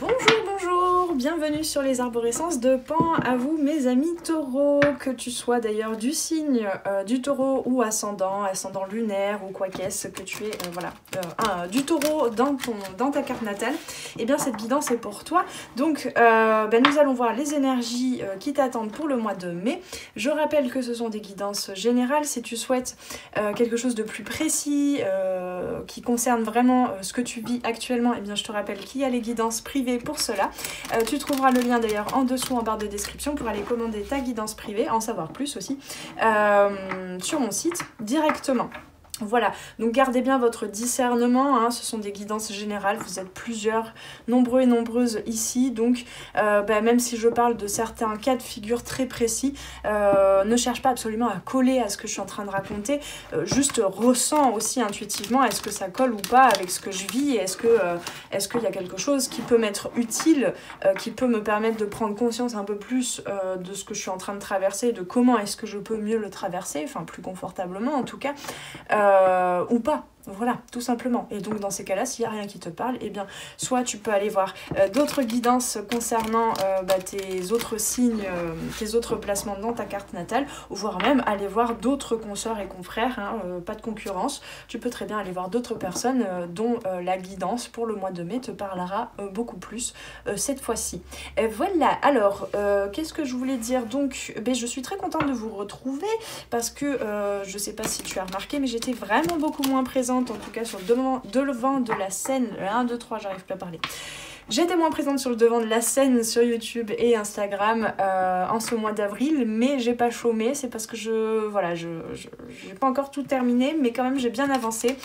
Bonjour, bonjour, bienvenue sur les arborescences de Pan, à vous mes amis taureaux, que tu sois d'ailleurs du signe du taureau ou ascendant lunaire ou quoi qu'est-ce que tu es, du taureau dans ta carte natale, et bien cette guidance est pour toi. Donc nous allons voir les énergies qui t'attendent pour le mois de mai. Je rappelle que ce sont des guidances générales. Si tu souhaites quelque chose de plus précis, qui concerne vraiment ce que tu vis actuellement, et bien je te rappelle qu'il y a les guidances privées pour cela. Tu trouveras le lien d'ailleurs en dessous en barre de description pour aller commander ta guidance privée, en savoir plus aussi, sur mon site directement. Voilà, donc gardez bien votre discernement, hein, ce sont des guidances générales, vous êtes plusieurs, nombreux et nombreuses ici, donc même si je parle de certains cas de figure très précis, ne cherche pas absolument à coller à ce que je suis en train de raconter, juste ressens aussi intuitivement, est-ce que ça colle ou pas avec ce que je vis, est-ce qu'il y a quelque chose qui peut m'être utile, qui peut me permettre de prendre conscience un peu plus de ce que je suis en train de traverser, de comment est-ce que je peux mieux le traverser, enfin plus confortablement en tout cas, ou pas. Voilà, tout simplement. Et donc dans ces cas-là, s'il n'y a rien qui te parle, eh bien, soit tu peux aller voir d'autres guidances concernant tes autres signes, tes autres placements dans ta carte natale, ou voire même aller voir d'autres consoeurs et confrères, hein, pas de concurrence. Tu peux très bien aller voir d'autres personnes dont la guidance pour le mois de mai te parlera beaucoup plus cette fois-ci. Voilà, alors, qu'est-ce que je voulais dire? Donc, je suis très contente de vous retrouver parce que, je sais pas si tu as remarqué, mais j'étais vraiment beaucoup moins présente, en tout cas sur le devant de la scène, 1, 2, 3, j'arrive plus à parler. J'étais moins présente sur le devant de la scène sur YouTube et Instagram en ce mois d'avril, mais j'ai pas chômé, c'est parce que j'ai pas encore tout terminé, mais quand même j'ai bien avancé.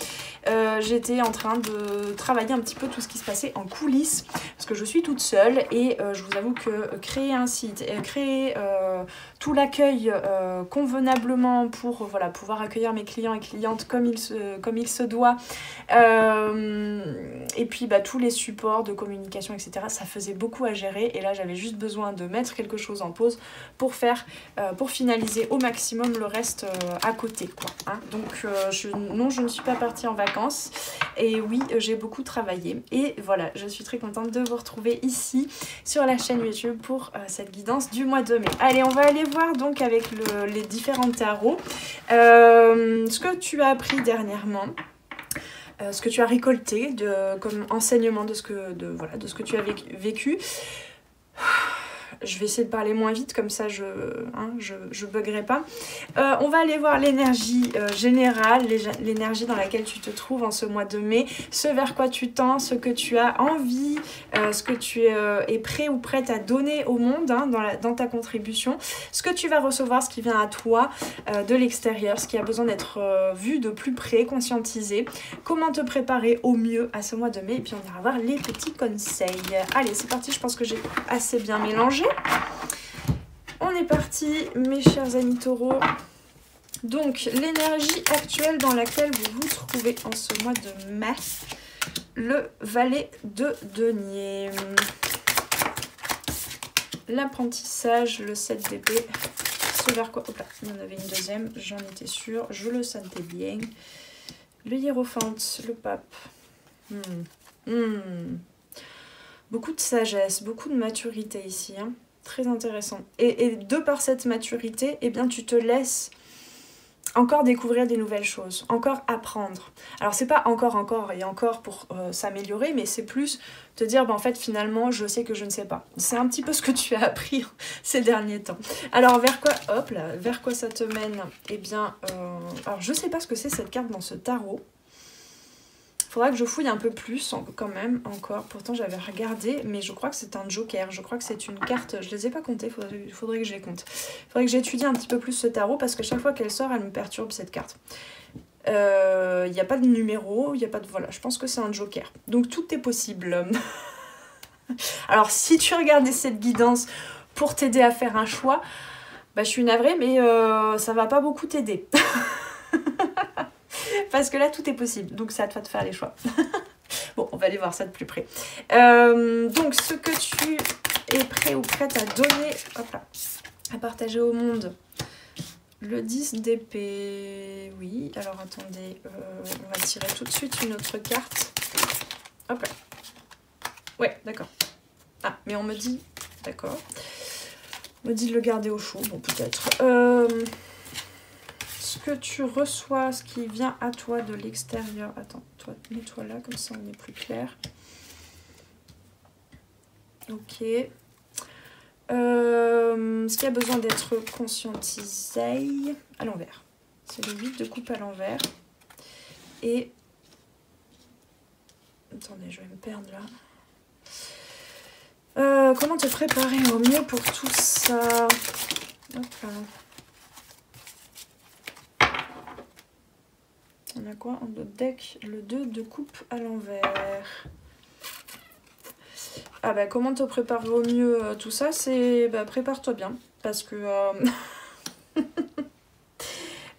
J'étais en train de travailler un petit peu tout ce qui se passait en coulisses, parce que je suis toute seule et je vous avoue que créer un site, créer tout l'accueil convenablement pour pouvoir accueillir mes clients et clientes comme il se doit, et puis tous les supports de communication, etc. Ça faisait beaucoup à gérer et là j'avais juste besoin de mettre quelque chose en pause pour finaliser au maximum le reste à côté, quoi, hein. Donc je ne suis pas partie en vacances et oui, j'ai beaucoup travaillé et voilà, je suis très contente de vous retrouver ici sur la chaîne YouTube pour cette guidance du mois de mai. Allez, on va aller voir donc avec les différents tarots ce que tu as appris dernièrement, ce que tu as récolté comme enseignement de ce que tu as vécu. Je vais essayer de parler moins vite, comme ça je buggerai pas. On va aller voir l'énergie générale, l'énergie dans laquelle tu te trouves en ce mois de mai, ce vers quoi tu tends, ce que tu as envie, ce que tu es prêt ou prête à donner au monde, hein, dans ta contribution, ce que tu vas recevoir, ce qui vient à toi de l'extérieur, ce qui a besoin d'être vu de plus près, conscientisé, comment te préparer au mieux à ce mois de mai, et puis on ira voir les petits conseils. Allez, c'est parti, je pense que j'ai assez bien mélangé. On est parti, mes chers amis taureaux. Donc, l'énergie actuelle dans laquelle vous vous trouvez en ce mois de mai, le valet de denier, l'apprentissage, le 7 d'épée, ce vers quoi, hop là, il y en avait une deuxième, j'en étais sûre, je le sentais bien, le hiérophante, le pape, beaucoup de sagesse, beaucoup de maturité ici, hein. Très intéressant. Et de par cette maturité, eh bien, tu te laisses encore découvrir des nouvelles choses, encore apprendre. Alors, c'est pas encore et encore pour s'améliorer, mais c'est plus te dire, en fait, finalement, je sais que je ne sais pas. C'est un petit peu ce que tu as appris ces derniers temps. Alors, vers quoi ça te mène? Eh bien, alors, je sais pas ce que c'est cette carte dans ce tarot. Faudra que je fouille un peu plus quand même encore. Pourtant j'avais regardé, mais je crois que c'est un joker. Je crois que c'est une carte. Je les ai pas comptées. Faudrait que je les compte. Faudrait que j'étudie un petit peu plus ce tarot parce que chaque fois qu'elle sort, elle me perturbe cette carte. Il n'y a pas de numéro, il n'y a pas de... Voilà, je pense que c'est un joker. Donc tout est possible. Alors si tu regardais cette guidance pour t'aider à faire un choix, je suis navrée, mais ça va pas beaucoup t'aider. Parce que là, tout est possible. Donc, c'est à toi de faire les choix. Bon, on va aller voir ça de plus près. Donc, ce que tu es prêt ou prête à donner, hop là, à partager au monde. Le 10 d'épée. Oui, alors attendez. On va tirer tout de suite une autre carte. Hop là. Ouais, d'accord. Ah, mais on me dit... D'accord. On me dit de le garder au chaud. Bon, peut-être. Ce que tu reçois, ce qui vient à toi de l'extérieur. Attends, toi, mets-toi là, comme ça on est plus clair. Ok. Ce qui a besoin d'être conscientisé à l'envers. C'est le 8 de coupe à l'envers. Et... Attendez, je vais me perdre là. Comment te préparer au mieux pour tout ça? Hop là. On a quoi en notre deck? Le 2 de coupe à l'envers. Ah bah comment te préparer au mieux tout ça? C'est bah, prépare-toi bien. Parce que...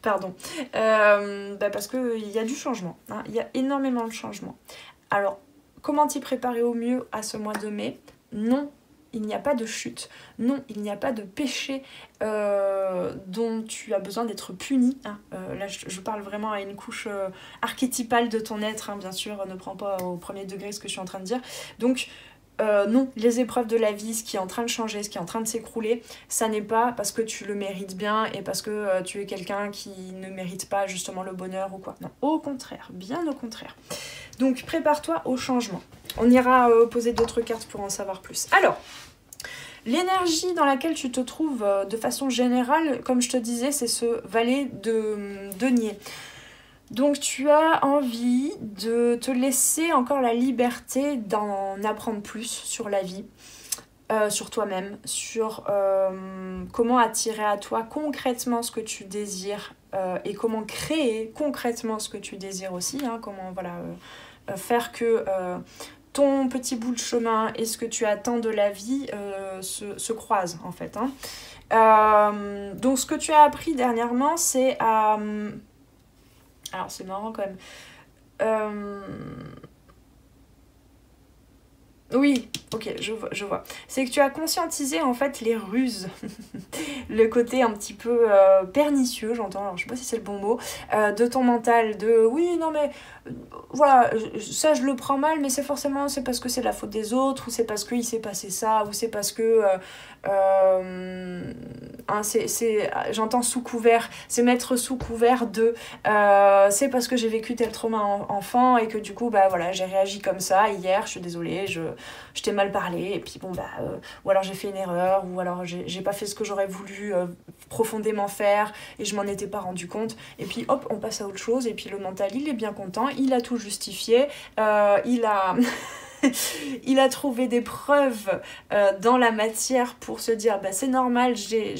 Pardon. Bah parce qu'il y a du changement. Hein. Il y a énormément de changement. Alors, comment t'y préparer au mieux à ce mois de mai? Non, il n'y a pas de chute. Non, il n'y a pas de péché dont tu as besoin d'être puni. Hein. Là, je parle vraiment à une couche archétypale de ton être. Hein, bien sûr, ne prends pas au premier degré ce que je suis en train de dire. Donc, non, les épreuves de la vie, ce qui est en train de changer, ce qui est en train de s'écrouler, ça n'est pas parce que tu le mérites bien et parce que tu es quelqu'un qui ne mérite pas justement le bonheur ou quoi. Non, au contraire, bien au contraire. Donc prépare-toi au changement. On ira poser d'autres cartes pour en savoir plus. Alors, l'énergie dans laquelle tu te trouves de façon générale, comme je te disais, c'est ce valet de denier. Donc tu as envie de te laisser encore la liberté d'en apprendre plus sur la vie, sur toi-même, sur comment attirer à toi concrètement ce que tu désires et comment créer concrètement ce que tu désires aussi, hein, comment voilà, faire que ton petit bout de chemin et ce que tu attends de la vie se croisent en fait. Hein. Donc ce que tu as appris dernièrement, c'est à... Alors c'est marrant quand même. Oui, ok, je vois. C'est que tu as conscientisé en fait les ruses, le côté un petit peu pernicieux, j'entends, alors je sais pas si c'est le bon mot, de ton mental, de oui, non mais voilà, ça je le prends mal, mais c'est forcément, c'est parce que c'est la faute des autres, ou c'est parce qu'il s'est passé ça, ou c'est parce que, hein, j'entends sous couvert, c'est mettre sous couvert de, c'est parce que j'ai vécu tel trauma enfant, et que du coup, bah voilà, j'ai réagi comme ça hier, je suis désolée, je t'ai mal parlé, et puis bon, bah, ou alors j'ai fait une erreur, ou alors j'ai pas fait ce que j'aurais voulu profondément faire, et je m'en étais pas rendu compte, et puis hop, on passe à autre chose, et puis le mental, il est bien content, il a tout justifié, il a... il a trouvé des preuves dans la matière pour se dire bah, c'est normal, c'est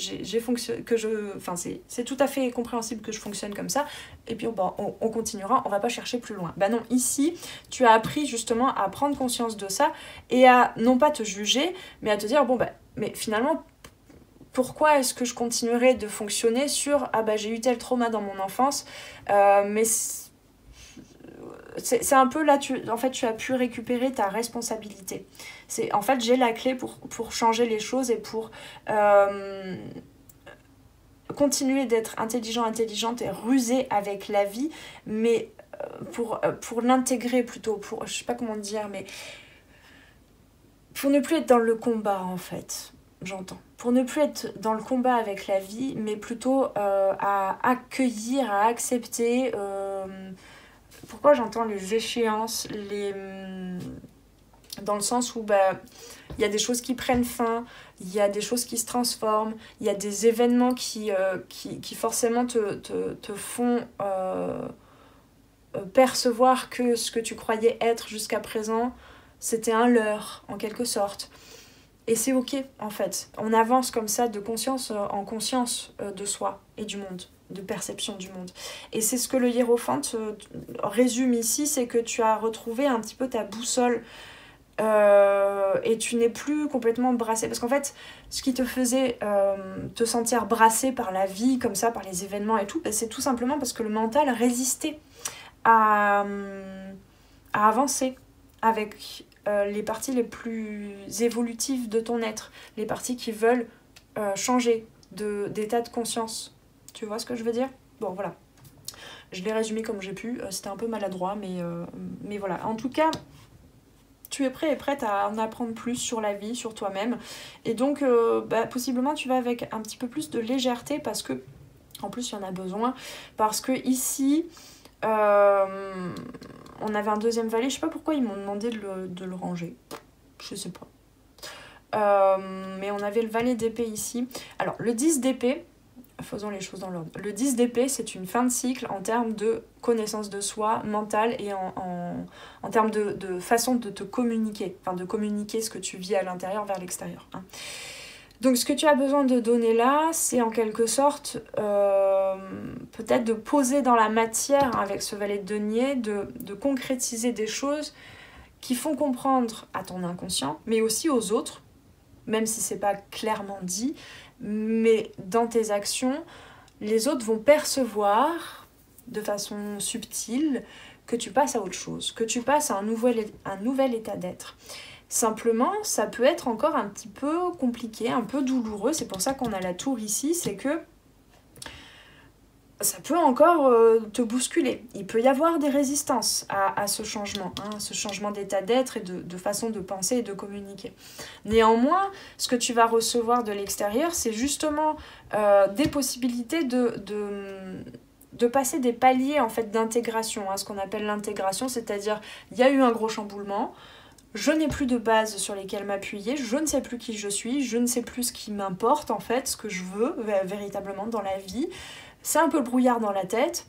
tout à fait compréhensible que je fonctionne comme ça, et puis bon, on continuera, on va pas chercher plus loin. Bah non, ici tu as appris justement à prendre conscience de ça et à non pas te juger mais à te dire bon bah mais finalement pourquoi est-ce que je continuerais de fonctionner sur ah bah j'ai eu tel trauma dans mon enfance mais c'est un peu là, en fait, tu as pu récupérer ta responsabilité. En fait, j'ai la clé pour changer les choses et pour continuer d'être intelligente et rusée avec la vie, mais pour l'intégrer plutôt, je sais pas comment dire, mais pour ne plus être dans le combat, en fait, j'entends. Pour ne plus être dans le combat avec la vie, mais plutôt à accueillir, à accepter... Pourquoi j'entends les échéances, dans le sens où bah, y a des choses qui prennent fin, il y a des choses qui se transforment, il y a des événements qui forcément te font percevoir que ce que tu croyais être jusqu'à présent, c'était un leurre, en quelque sorte. Et c'est ok, en fait. On avance comme ça de conscience en conscience de soi et du monde, de perception du monde. Et c'est ce que le hiérophante résume ici, c'est que tu as retrouvé un petit peu ta boussole et tu n'es plus complètement brassé. Parce qu'en fait, ce qui te faisait te sentir brassé par la vie, comme ça, par les événements et tout, c'est tout simplement parce que le mental résistait à avancer avec... les parties les plus évolutives de ton être, les parties qui veulent changer d'état de conscience. Tu vois ce que je veux dire? Bon, voilà. Je l'ai résumé comme j'ai pu, c'était un peu maladroit, mais voilà. En tout cas, tu es prêt et prête à en apprendre plus sur la vie, sur toi-même. Et donc, possiblement, tu vas avec un petit peu plus de légèreté parce que, en plus, il y en a besoin. Parce que ici, on avait un deuxième valet. Je sais pas pourquoi ils m'ont demandé de le ranger. Je sais pas. Mais on avait le valet d'épée ici. Alors, le 10 d'épée, faisons les choses dans l'ordre. Le 10 d'épée, c'est une fin de cycle en termes de connaissance de soi, mentale et en termes de façon de te communiquer. Enfin, de communiquer ce que tu vis à l'intérieur vers l'extérieur. Hein. Donc, ce que tu as besoin de donner là, c'est en quelque sorte peut-être de poser dans la matière avec ce valet de denier, de concrétiser des choses qui font comprendre à ton inconscient, mais aussi aux autres, même si c'est pas clairement dit, mais dans tes actions, les autres vont percevoir de façon subtile que tu passes à autre chose, que tu passes à un nouvel état d'être. Simplement, ça peut être encore un petit peu compliqué, un peu douloureux, c'est pour ça qu'on a la tour ici, c'est que ça peut encore te bousculer. Il peut y avoir des résistances à ce changement, hein, ce changement d'état d'être et de façon de penser et de communiquer. Néanmoins, ce que tu vas recevoir de l'extérieur, c'est justement des possibilités de passer des paliers en fait, d'intégration, hein, ce qu'on appelle l'intégration, c'est-à-dire il y a eu un gros chamboulement, je n'ai plus de base sur lesquelles m'appuyer, je ne sais plus qui je suis, je ne sais plus ce qui m'importe en fait, ce que je veux véritablement dans la vie. C'est un peu le brouillard dans la tête.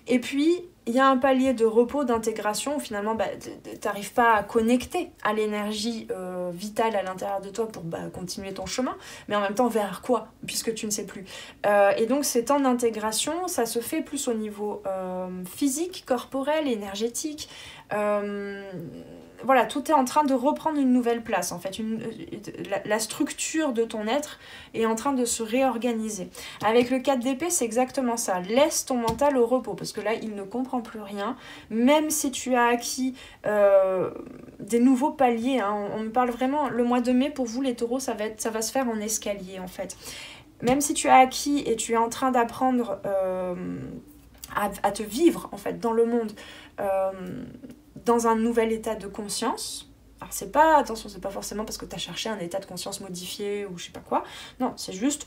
Et puis, il y a un palier de repos, d'intégration où finalement, tu n'arrives pas à connecter à l'énergie vitale à l'intérieur de toi pour continuer ton chemin. Mais en même temps, vers quoi? Puisque tu ne sais plus. Et donc, ces temps d'intégration, ça se fait plus au niveau physique, corporel, énergétique. Voilà, tout est en train de reprendre une nouvelle place en fait. La structure de ton être est en train de se réorganiser. Avec le 4 d'épée, c'est exactement ça. Laisse ton mental au repos parce que là, il ne comprend plus rien. Même si tu as acquis des nouveaux paliers, hein, on me parle vraiment, le mois de mai pour vous les taureaux, ça va se faire en escalier en fait. Même si tu as acquis et tu es en train d'apprendre à te vivre en fait dans le monde, dans un nouvel état de conscience. Alors attention, c'est pas forcément parce que tu as cherché un état de conscience modifié ou je sais pas quoi. Non, c'est juste,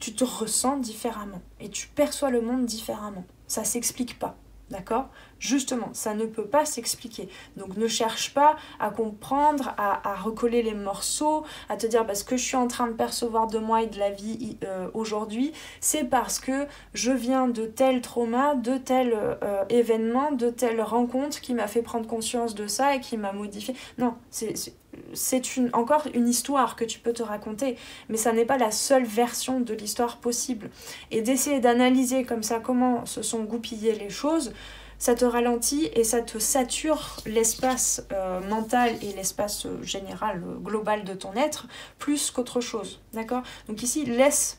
tu te ressens différemment et tu perçois le monde différemment. Ça s'explique pas, d'accord ? Justement, ça ne peut pas s'expliquer. Donc ne cherche pas à comprendre, à recoller les morceaux, à te dire parce que je suis en train de percevoir de moi et de la vie aujourd'hui, c'est parce que je viens de tel trauma, de tel événement, de telle rencontre qui m'a fait prendre conscience de ça et qui m'a modifié. Non, c'est encore une histoire que tu peux te raconter, mais ça n'est pas la seule version de l'histoire possible. Et d'essayer d'analyser comme ça comment se sont goupillées les choses, ça te ralentit et ça te sature l'espace mental et l'espace général, global de ton être, plus qu'autre chose, d'accord ? Donc ici, laisse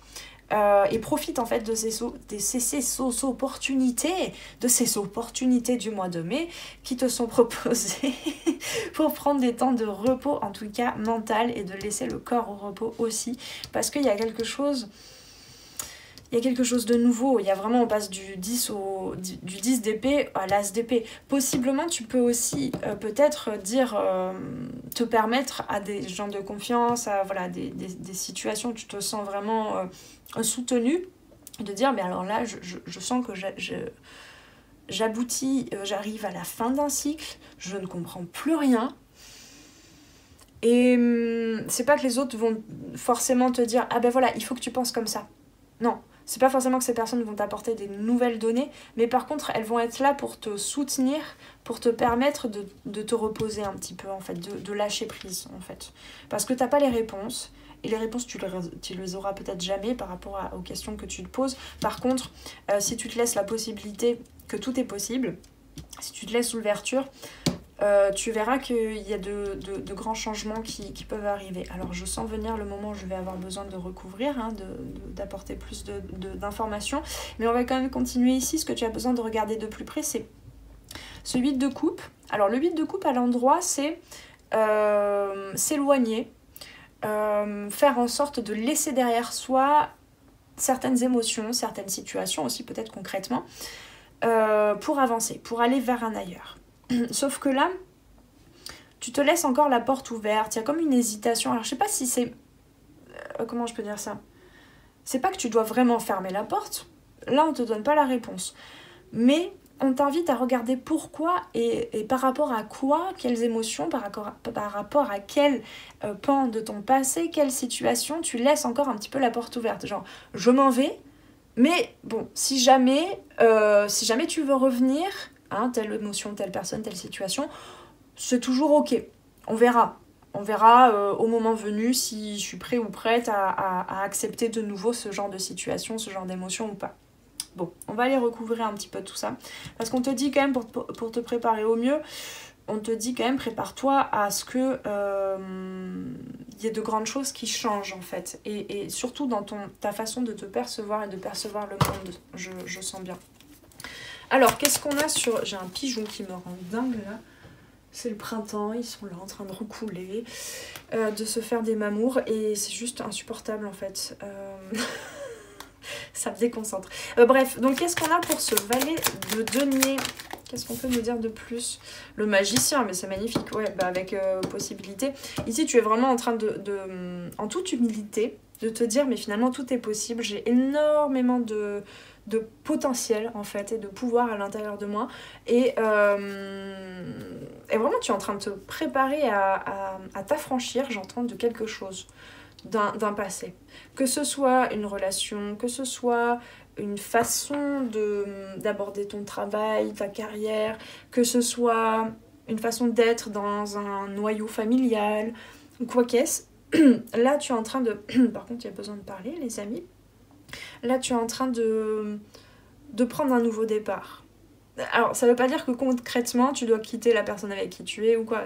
et profite en fait de ces opportunités du mois de mai qui te sont proposées pour prendre des temps de repos, en tout cas mental, et de laisser le corps au repos aussi, parce qu'il y a quelque chose... Il y a quelque chose de nouveau, on passe du 10 d'épée à l'as d'épée. Possiblement, tu peux aussi peut-être te permettre à des gens de confiance, à des situations où tu te sens vraiment soutenu, de dire, mais alors là, je sens que j'aboutis, j'arrive à la fin d'un cycle, je ne comprends plus rien. Et c'est pas que les autres vont forcément te dire, ah ben voilà, il faut que tu penses comme ça. Non. C'est pas forcément que ces personnes vont t'apporter des nouvelles données, mais par contre, elles vont être là pour te soutenir, pour te permettre de te reposer un petit peu, en fait, de lâcher prise, en fait. Parce que t'as pas les réponses, et les réponses, tu les auras peut-être jamais par rapport aux questions que tu te poses. Par contre, si tu te laisses la possibilité que tout est possible, si tu te laisses l'ouverture, tu verras qu'il y a de grands changements qui peuvent arriver. Alors je sens venir le moment où je vais avoir besoin de recouvrir, hein, d'apporter plus d'informations, mais on va quand même continuer ici. Ce que tu as besoin de regarder de plus près, c'est ce 8 de coupe. Alors le 8 de coupe à l'endroit, c'est s'éloigner, faire en sorte de laisser derrière soi certaines émotions, certaines situations aussi peut-être concrètement, pour avancer, pour aller vers un ailleurs. Sauf que là, tu te laisses encore la porte ouverte, il y a comme une hésitation. Alors je sais pas si c'est... comment je peux dire ça? C'est pas que tu dois vraiment fermer la porte, là on te donne pas la réponse. Mais on t'invite à regarder pourquoi et par rapport à quoi, quelles émotions, par rapport à quel pan de ton passé, quelle situation tu laisses encore un petit peu la porte ouverte. Genre, je m'en vais, mais bon, si jamais tu veux revenir, hein, telle émotion, telle personne, telle situation, c'est toujours ok. On verra. On verra au moment venu si je suis prêt ou prête à accepter de nouveau ce genre de situation, ce genre d'émotion ou pas. Bon, on va aller recouvrir un petit peu tout ça. Parce qu'on te dit quand même, pour te préparer au mieux, on te dit quand même, prépare-toi à ce que y ait de grandes choses qui changent en fait. Et surtout dans ta façon de te percevoir et de percevoir le monde, je sens bien. Alors, qu'est-ce qu'on a sur... J'ai un pigeon qui me rend dingue là. C'est le printemps, ils sont là en train de roucouler, de se faire des mamours et c'est juste insupportable en fait. Ça me déconcentre. Bref, donc qu'est-ce qu'on a pour ce valet de denier? Qu'est-ce qu'on peut nous dire de plus? Le magicien, mais c'est magnifique, ouais, bah avec possibilité. Ici, tu es vraiment en train en toute humilité, de te dire, mais finalement, tout est possible. J'ai énormément de potentiel, en fait, et de pouvoir à l'intérieur de moi. Et vraiment, tu es en train de te préparer à t'affranchir, j'entends, de quelque chose. D'un passé. Que ce soit une relation, que ce soit une façon d'aborder ton travail, ta carrière, que ce soit une façon d'être dans un noyau familial, ou quoi qu'est-ce. Là, tu es en train de... Par contre, il y a besoin de parler, les amis. Là, tu es en train de prendre un nouveau départ. Alors, ça veut pas dire que concrètement, tu dois quitter la personne avec qui tu es ou quoi.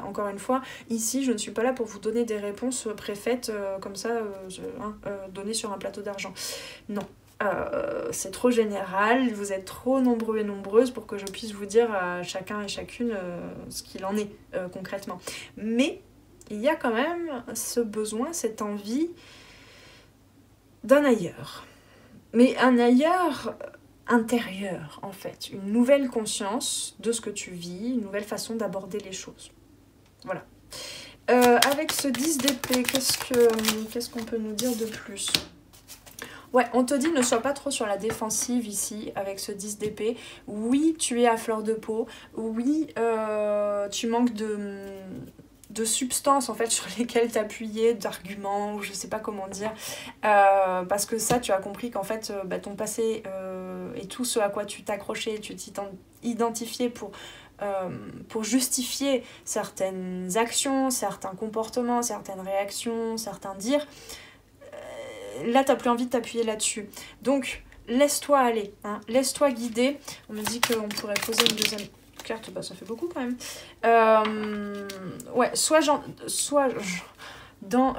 Encore une fois, ici, je ne suis pas là pour vous donner des réponses préfaites comme ça, données sur un plateau d'argent. Non. C'est trop général, vous êtes trop nombreux et nombreuses pour que je puisse vous dire à chacun et chacune ce qu'il en est concrètement. Mais il y a quand même ce besoin, cette envie d'un ailleurs. Mais un ailleurs... intérieur en fait, une nouvelle conscience de ce que tu vis, une nouvelle façon d'aborder les choses. Voilà. Avec ce 10 d'épée, qu'est-ce qu'on peut nous dire de plus? Ouais, on te dit ne sois pas trop sur la défensive ici avec ce 10 d'épée. Oui, tu es à fleur de peau. Oui, tu manques de substances en fait sur lesquelles t'appuyer, d'arguments, ou je sais pas comment dire, parce que ça tu as compris qu'en fait ton passé et tout ce à quoi tu t'accrochais, tu t'identifiais pour justifier certaines actions, certains comportements, certaines réactions, certains dires, là t'as plus envie de t'appuyer là-dessus. Donc laisse-toi aller, hein, laisse-toi guider. On me dit qu'on pourrait poser une deuxième carte, bah ça fait beaucoup quand même. Ouais,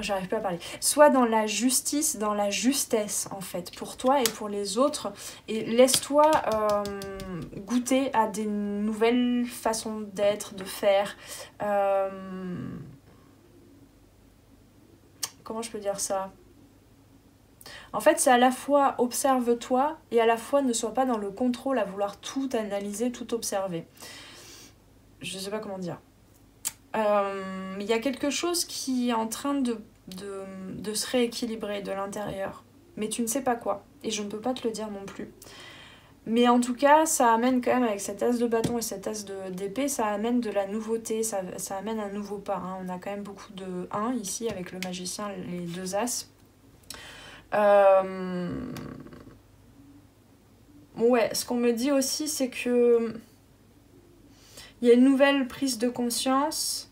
j'arrive pas à parler. Soit dans la justice, dans la justesse en fait, pour toi et pour les autres. Et laisse-toi goûter à des nouvelles façons d'être, de faire. Comment je peux dire ça ? En fait, c'est à la fois observe-toi et à la fois ne sois pas dans le contrôle à vouloir tout analyser, tout observer. Je sais pas comment dire. Il y a quelque chose qui est en train de se rééquilibrer de l'intérieur. Mais tu ne sais pas quoi. Et je ne peux pas te le dire non plus. Mais en tout cas, ça amène quand même, avec cet as de bâton et cet as d'épée, ça amène de la nouveauté, ça amène un nouveau pas. Hein. On a quand même beaucoup de 1 ici, avec le magicien, les 2 as. Ouais, ce qu'on me dit aussi, c'est que il y a une nouvelle prise de conscience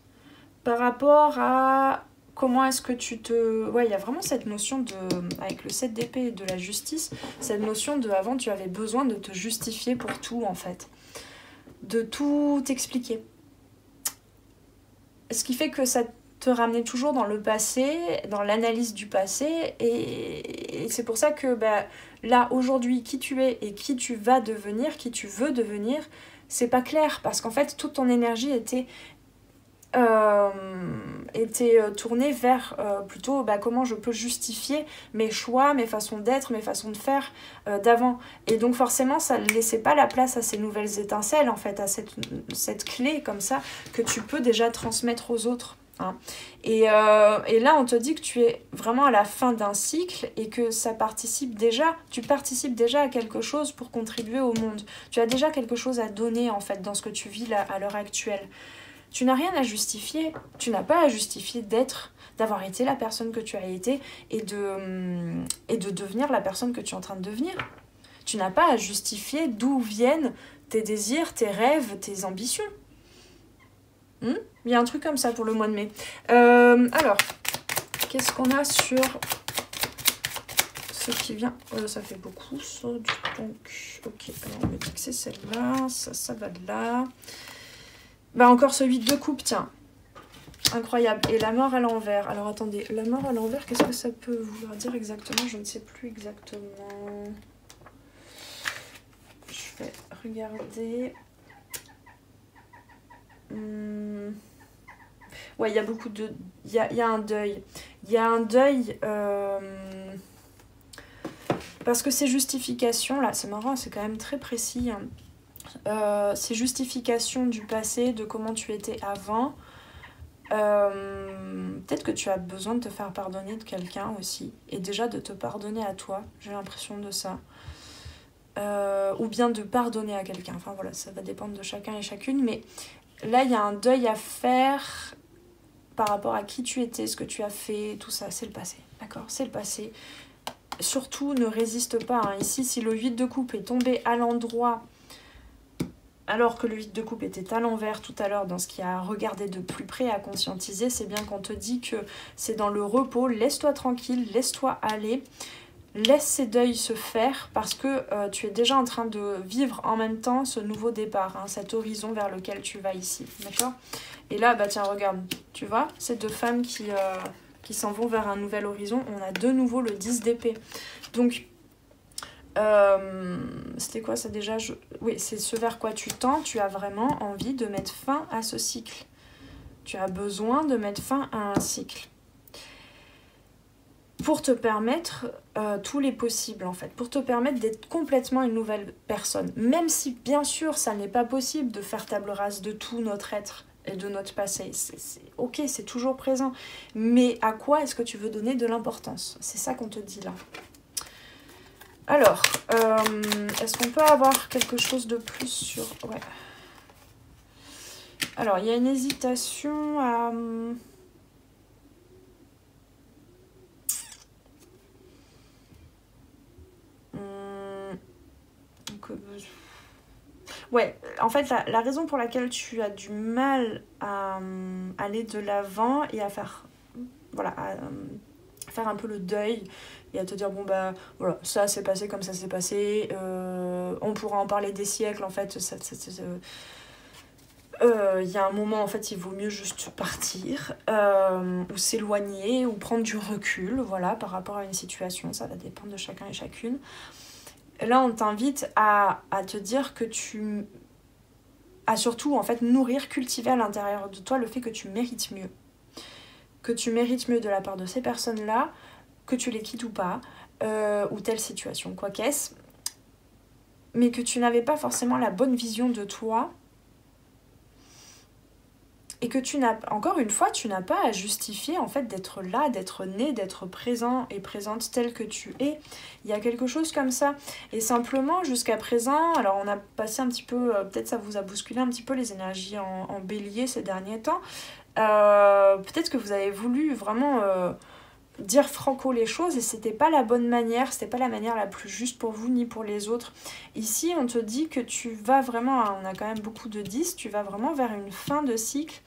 par rapport à comment est-ce que tu te... Ouais, il y a vraiment cette notion de... Avec le 7 d'épée et de la justice, cette notion de... Avant, tu avais besoin de te justifier pour tout, en fait. De tout expliquer. Ce qui fait que ça te ramenait toujours dans le passé, dans l'analyse du passé, et c'est pour ça que là, aujourd'hui, qui tu es et qui tu vas devenir, qui tu veux devenir, c'est pas clair, parce qu'en fait, toute ton énergie était était tournée vers plutôt comment je peux justifier mes choix, mes façons d'être, mes façons de faire d'avant. Et donc forcément, ça ne laissait pas la place à ces nouvelles étincelles, en fait, à cette clé comme ça, que tu peux déjà transmettre aux autres. Hein. Et là, on te dit que tu es vraiment à la fin d'un cycle et que ça participe déjà, tu participes déjà à quelque chose pour contribuer au monde. Tu as déjà quelque chose à donner, en fait, dans ce que tu vis là, à l'heure actuelle. Tu n'as rien à justifier, tu n'as pas à justifier d'avoir été la personne que tu as été et de devenir la personne que tu es en train de devenir. Tu n'as pas à justifier d'où viennent tes désirs, tes rêves, tes ambitions. Il y a un truc comme ça pour le mois de mai. Alors, qu'est-ce qu'on a sur ce qui vient ça fait beaucoup, ça. Donc, ok, alors on me dit que c'est celle-là, ça va de là. Bah encore ce 8 de coupe, tiens. Incroyable. Et la mort à l'envers. Alors attendez, la mort à l'envers, qu'est-ce que ça peut vouloir dire exactement? Je ne sais plus exactement. Je vais regarder. Ouais, il y a beaucoup de... Il y a un deuil. Il y a un deuil... Parce que ces justifications, là, c'est marrant, c'est quand même très précis, hein. Ces justifications du passé, de comment tu étais avant, peut-être que tu as besoin de te faire pardonner de quelqu'un aussi, et déjà de te pardonner à toi, j'ai l'impression de ça, ou bien de pardonner à quelqu'un, enfin voilà, ça va dépendre de chacun et chacune, mais là il y a un deuil à faire par rapport à qui tu étais, ce que tu as fait, tout ça, c'est le passé, d'accord, c'est le passé. Surtout ne résiste pas, hein. Ici si le 8 de coupe est tombé à l'endroit alors que le 8 de coupe était à l'envers tout à l'heure dans ce qui a regardé de plus près, à conscientiser, c'est bien qu'on te dit que c'est dans le repos, laisse-toi tranquille, laisse-toi aller, laisse ces deuils se faire parce que tu es déjà en train de vivre en même temps ce nouveau départ, hein, cet horizon vers lequel tu vas ici, d'accord? Et là, bah tiens, regarde, tu vois, ces deux femmes qui s'en vont vers un nouvel horizon, on a de nouveau le 10 d'épée. Donc, c'était quoi ça déjà? Oui, c'est ce vers quoi tu tends. Tu as vraiment envie de mettre fin à ce cycle. Tu as besoin de mettre fin à un cycle. Pour te permettre tous les possibles en fait. Pour te permettre d'être complètement une nouvelle personne. Même si bien sûr ça n'est pas possible de faire table rase de tout notre être et de notre passé. C'est ok, c'est toujours présent. Mais à quoi est-ce que tu veux donner de l'importance? C'est ça qu'on te dit là. Alors, est-ce qu'on peut avoir quelque chose de plus sur... Ouais. Alors, il y a une hésitation à... Ouais, en fait, la raison pour laquelle tu as du mal à aller de l'avant et à faire... Voilà, à faire un peu le deuil et à te dire bon bah voilà, ça s'est passé comme ça s'est passé, on pourra en parler des siècles en fait, y a un moment en fait il vaut mieux juste partir ou s'éloigner ou prendre du recul, voilà, par rapport à une situation, ça va dépendre de chacun et chacune. Et là on t'invite à te dire que à surtout en fait nourrir, cultiver à l'intérieur de toi le fait que tu mérites mieux. Que tu mérites mieux de la part de ces personnes-là, que tu les quittes ou pas, ou telle situation, quoi qu'est-ce, mais que tu n'avais pas forcément la bonne vision de toi, et que tu n'as, encore une fois, tu n'as pas à justifier en fait d'être là, d'être né, d'être présent et présente telle que tu es. Il y a quelque chose comme ça. Et simplement, jusqu'à présent, alors on a passé un petit peu, peut-être ça vous a bousculé un petit peu les énergies en bélier ces derniers temps, peut-être que vous avez voulu vraiment dire franco les choses et c'était pas la bonne manière, c'était pas la manière la plus juste pour vous ni pour les autres. Ici on te dit que tu vas vraiment, on a quand même beaucoup de 10, tu vas vraiment vers une fin de cycle.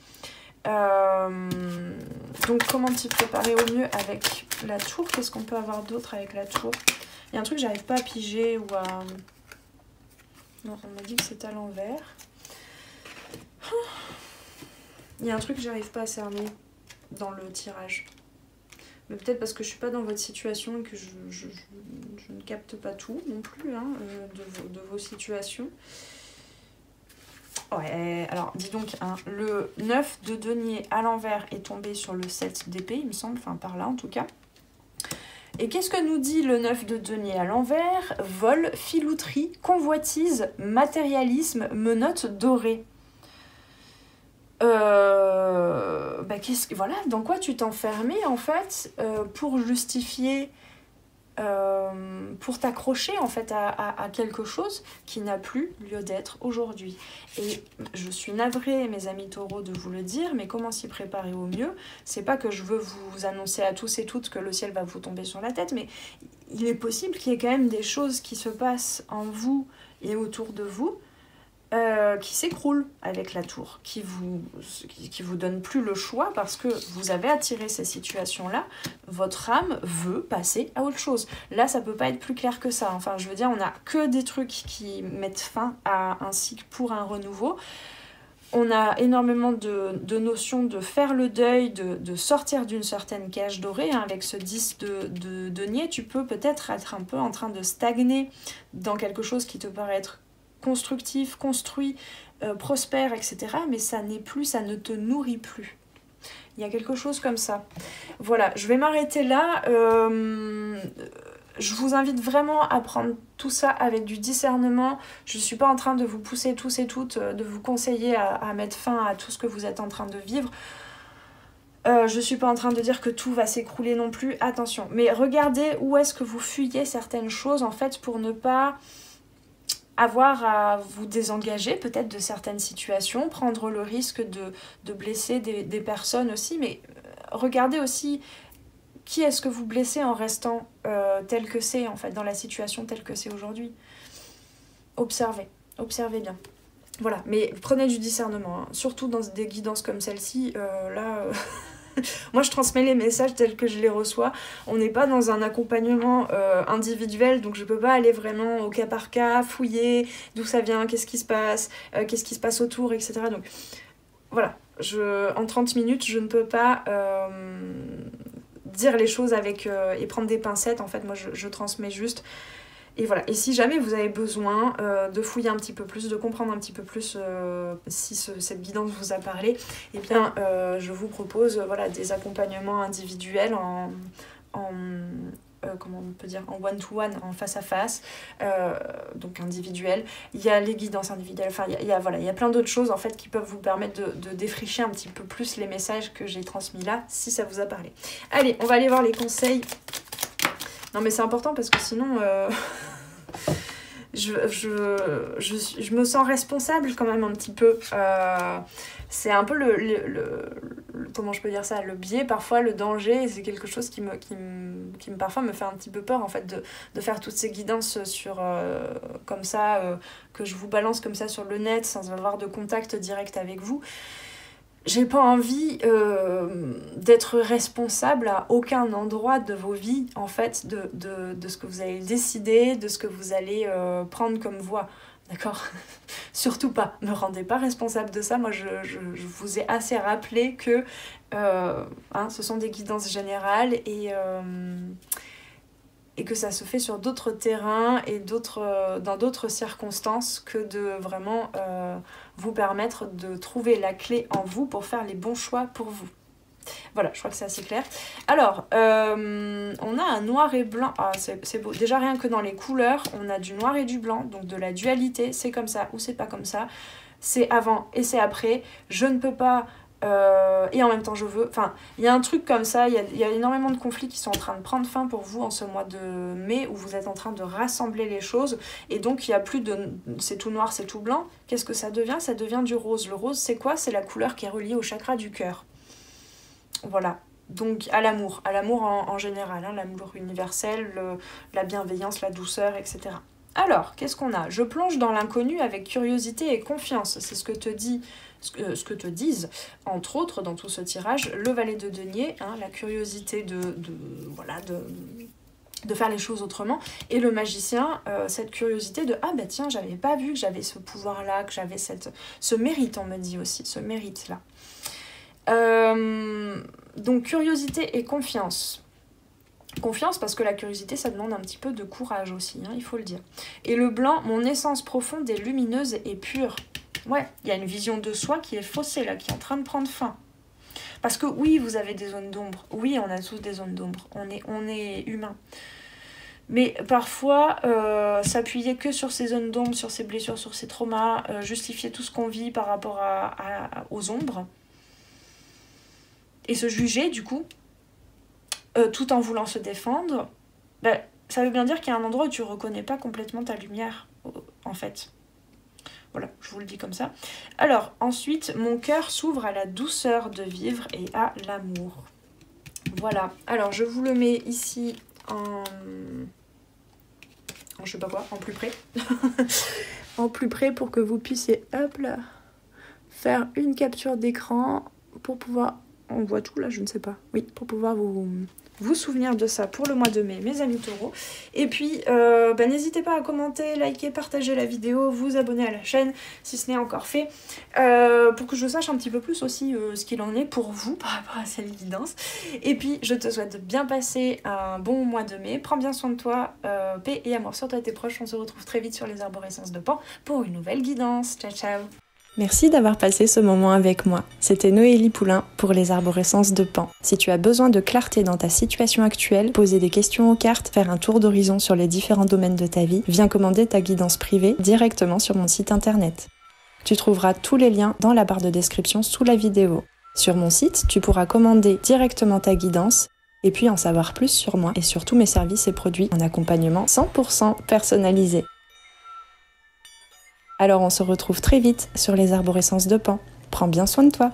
Donc comment t'y préparer au mieux avec la tour? Qu'est-ce qu'on peut avoir d'autre avec la tour? Il y a un truc que j'arrive pas à piger ou à... Non, on m'a dit que c'était à l'envers. Il y a un truc que j'arrive pas à cerner dans le tirage. Mais peut-être parce que je suis pas dans votre situation et que je ne capte pas tout non plus hein, de vos situations. Ouais, alors dis donc, hein, le 9 de denier à l'envers est tombé sur le 7 d'épée, il me semble, enfin par là en tout cas. Et qu'est-ce que nous dit le 9 de denier à l'envers? Vol, filouterie, convoitise, matérialisme, menottes dorées. Voilà, dans quoi tu t'enfermais en fait pour justifier, pour t'accrocher en fait à quelque chose qui n'a plus lieu d'être aujourd'hui. Et je suis navrée, mes amis taureaux, de vous le dire, mais comment s'y préparer au mieux? C'est pas que je veux vous annoncer à tous et toutes que le ciel va vous tomber sur la tête, mais il est possible qu'il y ait quand même des choses qui se passent en vous et autour de vous qui s'écroule avec la tour, qui vous donne plus le choix parce que vous avez attiré ces situations-là, votre âme veut passer à autre chose. Là, ça peut pas être plus clair que ça. Enfin, je veux dire, on a que des trucs qui mettent fin à un cycle pour un renouveau. On a énormément de notions de faire le deuil, de sortir d'une certaine cage dorée. Hein. Avec ce 10 de denier, tu peux peut-être être un peu en train de stagner dans quelque chose qui te paraît être constructif, construit, prospère, etc. Mais ça n'est plus, ça ne te nourrit plus. Il y a quelque chose comme ça. Voilà, je vais m'arrêter là. Je vous invite vraiment à prendre tout ça avec du discernement. Je ne suis pas en train de vous pousser tous et toutes, de vous conseiller à mettre fin à tout ce que vous êtes en train de vivre. Je ne suis pas en train de dire que tout va s'écrouler non plus, attention. Mais regardez où est-ce que vous fuyez certaines choses, en fait, pour ne pas avoir à vous désengager peut-être de certaines situations, prendre le risque de blesser des personnes aussi, mais regardez aussi qui est-ce que vous blessez en restant tel que c'est, en fait, dans la situation telle que c'est aujourd'hui. Observez bien. Voilà, mais prenez du discernement, hein. Surtout dans des guidances comme celle-ci, moi je transmets les messages tels que je les reçois. On n'est pas dans un accompagnement individuel, donc je peux pas aller vraiment au cas par cas, fouiller d'où ça vient, qu'est-ce qui se passe autour, etc. Donc voilà, en 30 minutes, je ne peux pas dire les choses et prendre des pincettes. En fait, moi je transmets juste. Et voilà, et si jamais vous avez besoin de fouiller un petit peu plus, de comprendre un petit peu plus si cette guidance vous a parlé, eh bien je vous propose voilà, des accompagnements individuels comment on peut dire, en one-to-one, en face-à-face, donc individuel. Il y a les guidances individuelles, enfin il y a plein d'autres choses en fait qui peuvent vous permettre de défricher un petit peu plus les messages que j'ai transmis là, si ça vous a parlé. Allez, on va aller voir les conseils. Non mais c'est important parce que sinon je me sens responsable quand même un petit peu. C'est un peu comment je peux dire ça, le biais, parfois le danger, c'est quelque chose qui parfois me fait un petit peu peur en fait de faire toutes ces guidances comme ça, que je vous balance comme ça sur le net sans avoir de contact direct avec vous. J'ai pas envie d'être responsable à aucun endroit de vos vies, en fait, de ce que vous allez décider, de ce que vous allez prendre comme voie. D'accord? Surtout pas. Ne rendez pas responsable de ça. Moi, je vous ai assez rappelé que ce sont des guidances générales et que ça se fait sur d'autres terrains et dans d'autres circonstances que de vraiment vous permettre de trouver la clé en vous pour faire les bons choix pour vous. Voilà, je crois que c'est assez clair. Alors, on a un noir et blanc. Ah, c'est beau. Déjà, rien que dans les couleurs, on a du noir et du blanc, donc de la dualité. C'est comme ça ou c'est pas comme ça. C'est avant et c'est après. Je ne peux pas... et en même temps je veux, enfin il y a un truc comme ça, il y a énormément de conflits qui sont en train de prendre fin pour vous en ce mois de mai où vous êtes en train de rassembler les choses et donc il n'y a plus de c'est tout noir, c'est tout blanc. Qu'est-ce que ça devient? Ça devient du rose. Le rose c'est quoi? C'est la couleur qui est reliée au chakra du cœur. Voilà, donc à l'amour en général, hein, l'amour universel, la bienveillance, la douceur, etc. Alors, qu'est-ce qu'on a? Je plonge dans l'inconnu avec curiosité et confiance. C'est ce que te disent, entre autres, dans tout ce tirage, le valet de denier, hein, la curiosité de faire les choses autrement, et le magicien, cette curiosité de « Ah bah tiens, j'avais pas vu que j'avais ce pouvoir-là, que j'avais ce mérite », on me dit aussi, ce mérite-là. Donc, curiosité et confiance. Confiance parce que la curiosité ça demande un petit peu de courage aussi, hein, il faut le dire. Et le blanc, mon essence profonde est lumineuse et pure. Ouais, il y a une vision de soi qui est faussée là, qui est en train de prendre fin. Parce que oui, vous avez des zones d'ombre. Oui, on a tous des zones d'ombre. On est humain. Mais parfois, s'appuyer que sur ces zones d'ombre, sur ces blessures, sur ces traumas, justifier tout ce qu'on vit par rapport aux ombres, et se juger du coup, tout en voulant se défendre, ben, ça veut bien dire qu'il y a un endroit où tu reconnais pas complètement ta lumière, en fait. Voilà, je vous le dis comme ça. Alors, ensuite, mon cœur s'ouvre à la douceur de vivre et à l'amour. Voilà. Alors, je vous le mets ici je sais pas quoi, en plus près. En plus près pour que vous puissiez, hop là, faire une capture d'écran pour pouvoir... On voit tout là, je ne sais pas. Oui, pour pouvoir vous souvenir de ça pour le mois de mai, mes amis taureaux. Et puis, n'hésitez pas à commenter, liker, partager la vidéo, vous abonner à la chaîne si ce n'est encore fait, pour que je sache un petit peu plus aussi ce qu'il en est pour vous par rapport à cette guidance. Et puis, je te souhaite de bien passer un bon mois de mai. Prends bien soin de toi, paix et amour sur toi et tes proches. On se retrouve très vite sur les arborescences de Pan pour une nouvelle guidance. Ciao, ciao! Merci d'avoir passé ce moment avec moi. C'était Noélie Poulain pour les arborescences de Pan. Si tu as besoin de clarté dans ta situation actuelle, poser des questions aux cartes, faire un tour d'horizon sur les différents domaines de ta vie, viens commander ta guidance privée directement sur mon site internet. Tu trouveras tous les liens dans la barre de description sous la vidéo. Sur mon site, tu pourras commander directement ta guidance et puis en savoir plus sur moi et sur tous mes services et produits en accompagnement 100% personnalisé. Alors on se retrouve très vite sur les arborescences de Pan. Prends bien soin de toi.